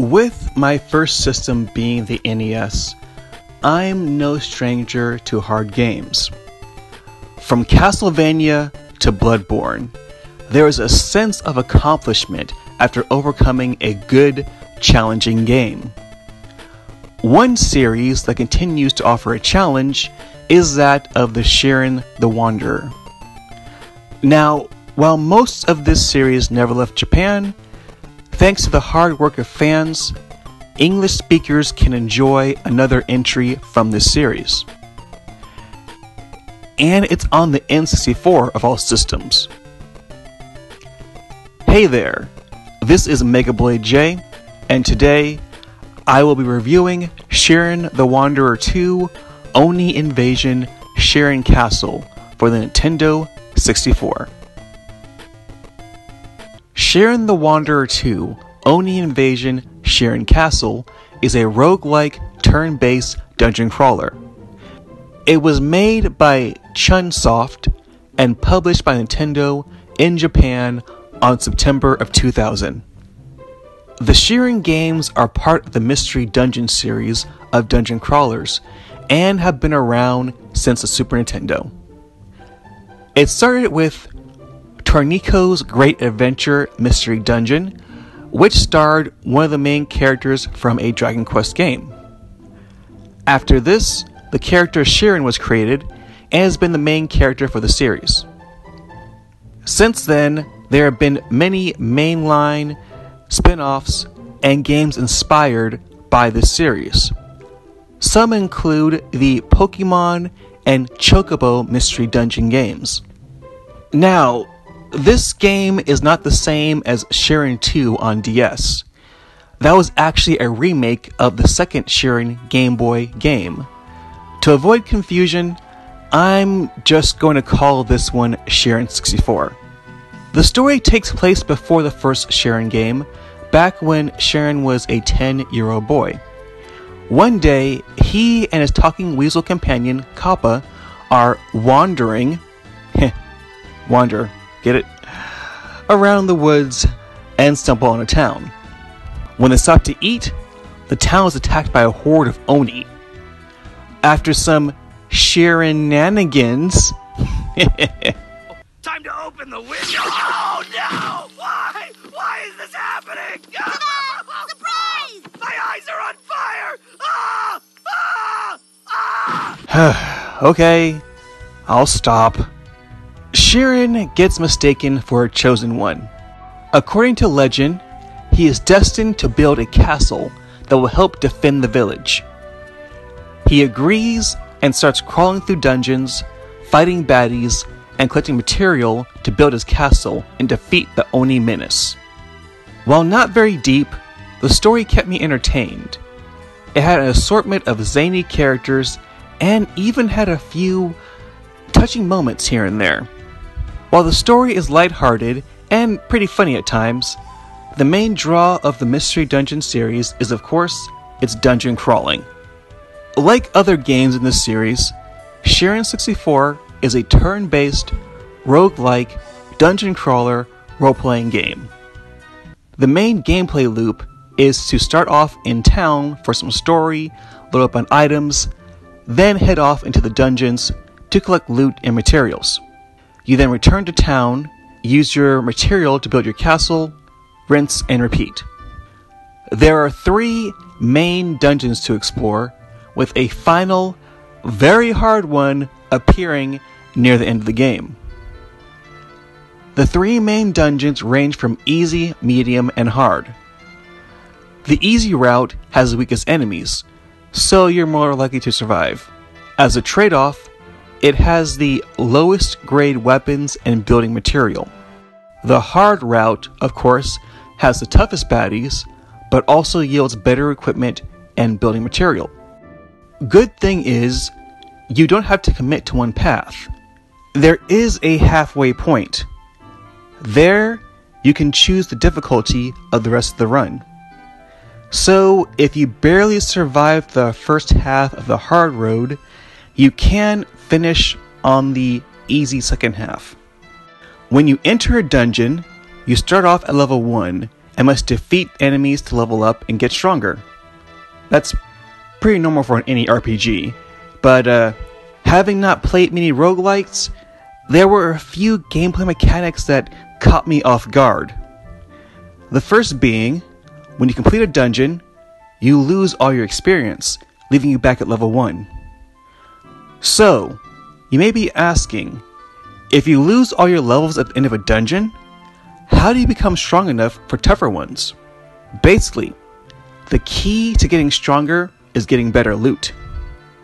With my first system being the NES, I'm no stranger to hard games. From Castlevania to Bloodborne, there is a sense of accomplishment after overcoming a good, challenging game. One series that continues to offer a challenge is that of the Shiren the Wanderer. Now, while most of this series never left Japan, thanks to the hard work of fans, English speakers can enjoy another entry from this series. And it's on the N64 of all systems. Hey there, this is Mega Blade J, and today I will be reviewing Shiren the Wanderer 2 Oni Invasion Shiren Castle for the Nintendo 64. Shiren the Wanderer 2 Oni Invasion Shiren Castle is a roguelike turn-based dungeon crawler. It was made by Chunsoft and published by Nintendo in Japan on September of 2000. The Shiren games are part of the Mystery Dungeon series of dungeon crawlers and have been around since the Super Nintendo. It started with Tornico's Great Adventure Mystery Dungeon, which starred one of the main characters from a Dragon Quest game. After this, the character Shiren was created and has been the main character for the series. Since then, there have been many mainline, spin-offs, and games inspired by this series. Some include the Pokemon and Chocobo Mystery Dungeon games. Now, this game is not the same as Shiren 2 on DS. That was actually a remake of the second Shiren Game Boy game. To avoid confusion, I'm just going to call this one Shiren 64. The story takes place before the first Shiren game, back when Shiren was a 10-year-old boy. One day, he and his talking weasel companion, Kappa, are wandering, get it? Around the woods and stumble on a town. When they stop to eat, the town is attacked by a horde of Oni. After some Shirenanigans, time to open the window! Oh no! Why? Why is this happening? Surprise! My eyes are on fire! Ah! Okay, I'll stop. Shiren gets mistaken for a chosen one. According to legend, he is destined to build a castle that will help defend the village. He agrees and starts crawling through dungeons, fighting baddies, and collecting material to build his castle and defeat the Oni menace. While not very deep, the story kept me entertained. It had an assortment of zany characters and even had a few touching moments here and there. While the story is lighthearted and pretty funny at times, the main draw of the Mystery Dungeon series is, of course, its dungeon crawling. Like other games in this series, Shiren 64 is a turn-based, roguelike, dungeon crawler role-playing game. The main gameplay loop is to start off in town for some story, load up on items, then head off into the dungeons to collect loot and materials. You then return to town, use your material to build your castle, rinse and repeat. There are 3 main dungeons to explore, with a final, very hard one appearing near the end of the game. The 3 main dungeons range from easy, medium, and hard. The easy route has the weakest enemies, so you're more likely to survive. As a trade-off, it has the lowest grade weapons and building material. The hard route, of course, has the toughest baddies, but also yields better equipment and building material. Good thing is, you don't have to commit to one path. There is a halfway point. There, you can choose the difficulty of the rest of the run. So, if you barely survive the first half of the hard road, you can finish on the easy second half. When you enter a dungeon, you start off at level 1 and must defeat enemies to level up and get stronger. That's pretty normal for any RPG, but having not played many roguelikes, there were a few gameplay mechanics that caught me off guard. The first being, when you complete a dungeon, you lose all your experience, leaving you back at level 1. So, you may be asking, if you lose all your levels at the end of a dungeon, how do you become strong enough for tougher ones? Basically, the key to getting stronger is getting better loot.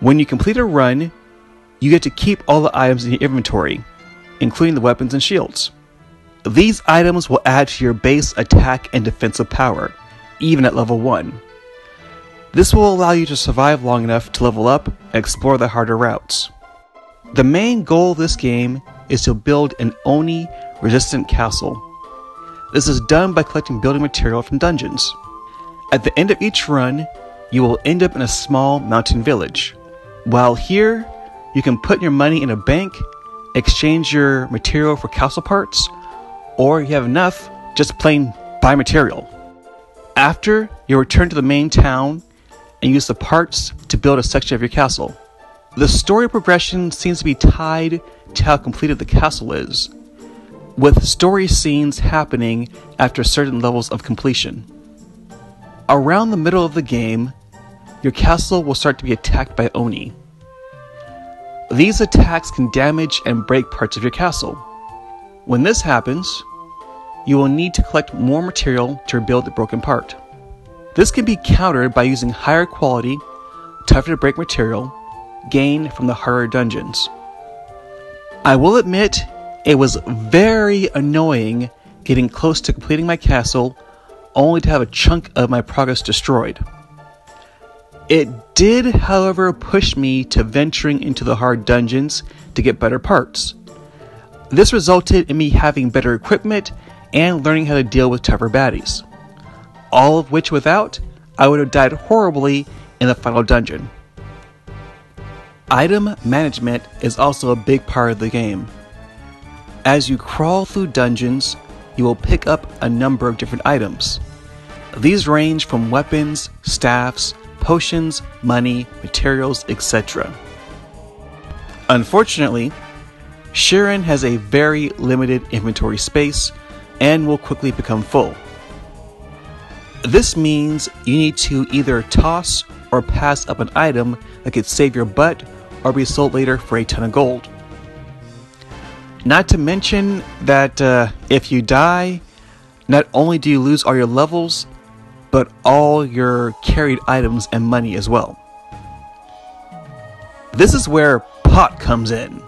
When you complete a run, you get to keep all the items in your inventory, including the weapons and shields. These items will add to your base attack and defensive power, even at level 1. This will allow you to survive long enough to level up and explore the harder routes. The main goal of this game is to build an Oni resistant castle. This is done by collecting building material from dungeons. At the end of each run, you will end up in a small mountain village. While here, you can put your money in a bank, exchange your material for castle parts, or if you have enough, just plain buy material. After, you'll return to the main town and use the parts to build a section of your castle. The story progression seems to be tied to how completed the castle is, with story scenes happening after certain levels of completion. Around the middle of the game, your castle will start to be attacked by Oni. These attacks can damage and break parts of your castle. When this happens, you will need to collect more material to rebuild the broken part. This can be countered by using higher quality, tougher to break material gained from the harder dungeons. I will admit, it was very annoying getting close to completing my castle only to have a chunk of my progress destroyed. It did, however, push me to venturing into the hard dungeons to get better parts. This resulted in me having better equipment and learning how to deal with tougher baddies. All of which without, I would have died horribly in the final dungeon. Item management is also a big part of the game. As you crawl through dungeons, you will pick up a number of different items. These range from weapons, staffs, potions, money, materials, etc. Unfortunately, Shiren has a very limited inventory space and will quickly become full. This means you need to either toss or pass up an item that could save your butt or be sold later for a ton of gold. Not to mention that if you die, not only do you lose all your levels, but all your carried items and money as well. This is where pot comes in.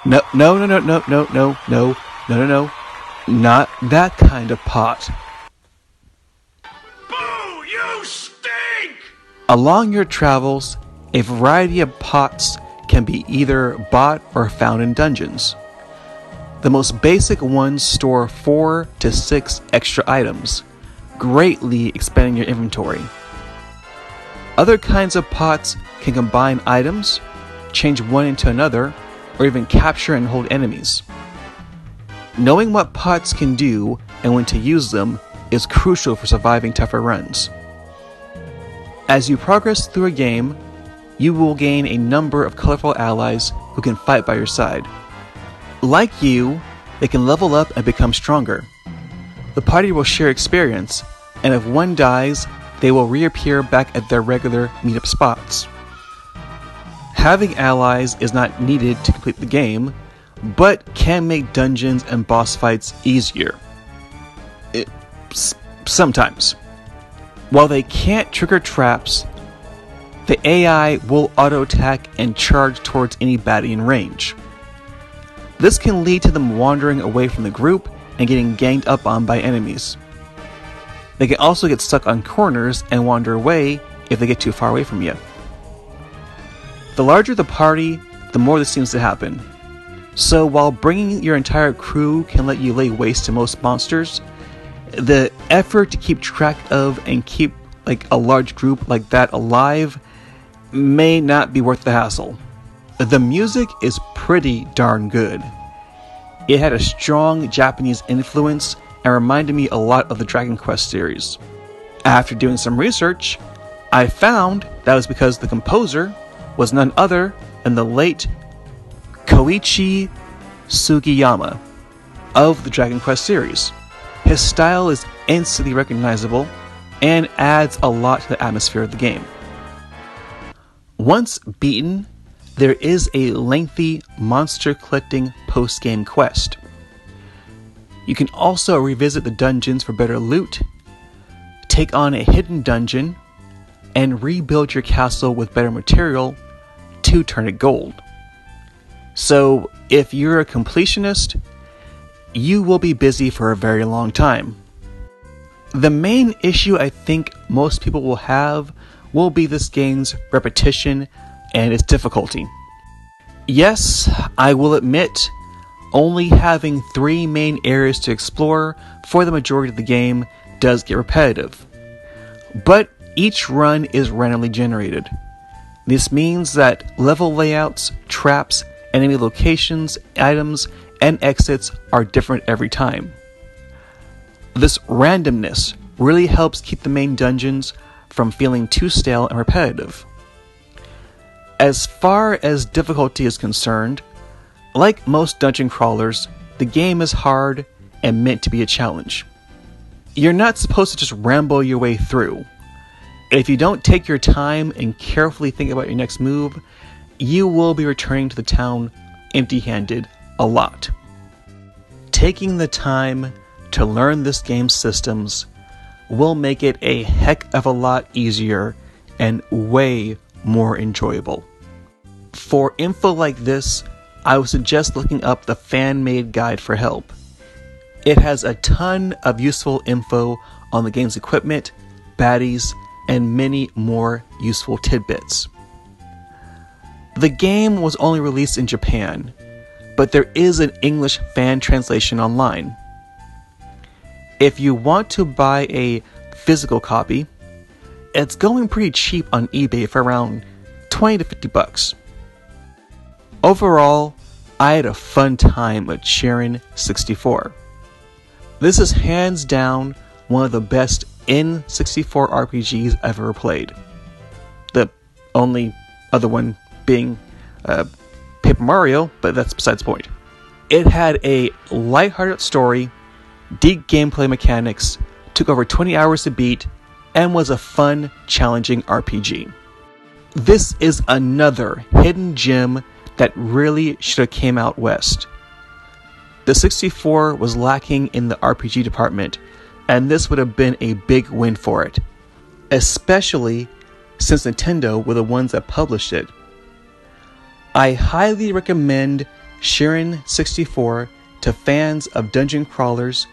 No, not that kind of pot. Boo! You stink! Along your travels, a variety of pots can be either bought or found in dungeons. The most basic ones store 4 to 6 extra items, greatly expanding your inventory. Other kinds of pots can combine items, change one into another, or even capture and hold enemies. Knowing what pots can do and when to use them is crucial for surviving tougher runs. As you progress through a game, you will gain a number of colorful allies who can fight by your side. Like you, they can level up and become stronger. The party will share experience, and if one dies, they will reappear back at their regular meetup spots. Having allies is not needed to complete the game, but can make dungeons and boss fights easier. Sometimes. While they can't trigger traps, the AI will auto-attack and charge towards any baddie in range. This can lead to them wandering away from the group and getting ganged up on by enemies. They can also get stuck on corners and wander away if they get too far away from you. The larger the party, the more this seems to happen. So while bringing your entire crew can let you lay waste to most monsters, the effort to keep track of and keep a large group like that alive may not be worth the hassle. The music is pretty darn good. It had a strong Japanese influence and reminded me a lot of the Dragon Quest series. After doing some research, I found that was because the composer was none other than the late Koichi Sugiyama of the Dragon Quest series. His style is instantly recognizable and adds a lot to the atmosphere of the game. Once beaten, there is a lengthy monster collecting post-game quest. You can also revisit the dungeons for better loot, take on a hidden dungeon, and rebuild your castle with better material to turn it gold. So, if you're a completionist, you will be busy for a very long time. The main issue I think most people will have will be this game's repetition and its difficulty. Yes, I will admit, only having 3 main areas to explore for the majority of the game does get repetitive. But each run is randomly generated. This means that level layouts, traps, enemy locations, items, and exits are different every time. This randomness really helps keep the main dungeons from feeling too stale and repetitive. As far as difficulty is concerned, like most dungeon crawlers, the game is hard and meant to be a challenge. You're not supposed to just ramble your way through. If you don't take your time and carefully think about your next move, you will be returning to the town empty-handed a lot. Taking the time to learn this game's systems will make it a heck of a lot easier and way more enjoyable. For info like this, I would suggest looking up the fan-made guide for help. It has a ton of useful info on the game's equipment, baddies, and many more useful tidbits. The game was only released in Japan, but there is an English fan translation online. If you want to buy a physical copy, it's going pretty cheap on eBay for around $20 to $50. Overall, I had a fun time with Shiren 64. This is hands down one of the best N64 RPGs I've ever played. The only other one being Paper Mario, but that's besides the point. It had a lighthearted story, deep gameplay mechanics, took over 20 hours to beat, and was a fun, challenging RPG. This is another hidden gem that really should have came out west. The 64 was lacking in the RPG department, and this would have been a big win for it, especially since Nintendo were the ones that published it. I highly recommend Shiren 64 to fans of dungeon crawlers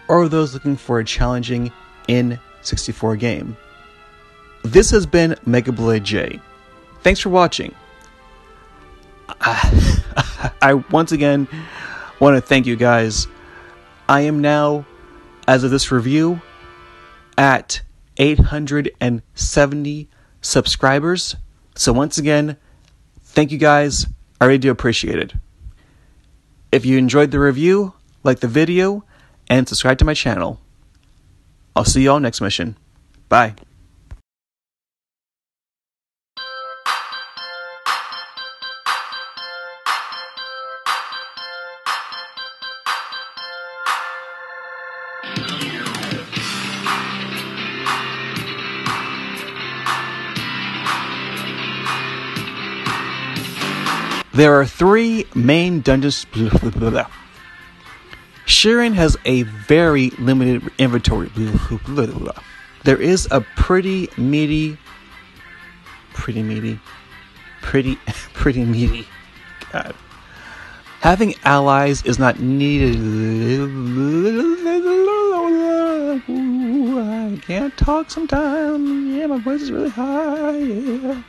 or those looking for a challenging N64 game. This has been Megablade J. Thanks for watching. I once again want to thank you guys. I am now, as of this review, at 870 subscribers. So once again, thank you guys. I really do appreciate it. If you enjoyed the review, like the video, and subscribe to my channel. I'll see you all next mission. Bye. There are 3 main dungeons. Shiren has a very limited inventory. There is a pretty meaty. God. Having allies is not needed. I can't talk sometimes. Yeah, my voice is really high. Yeah.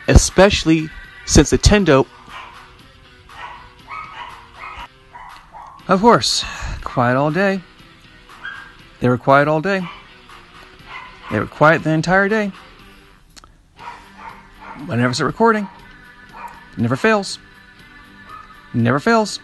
Especially since Nintendo. Of course, quiet all day. They were quiet all day. They were quiet the entire day. Whenever I start recording, never fails. Never fails.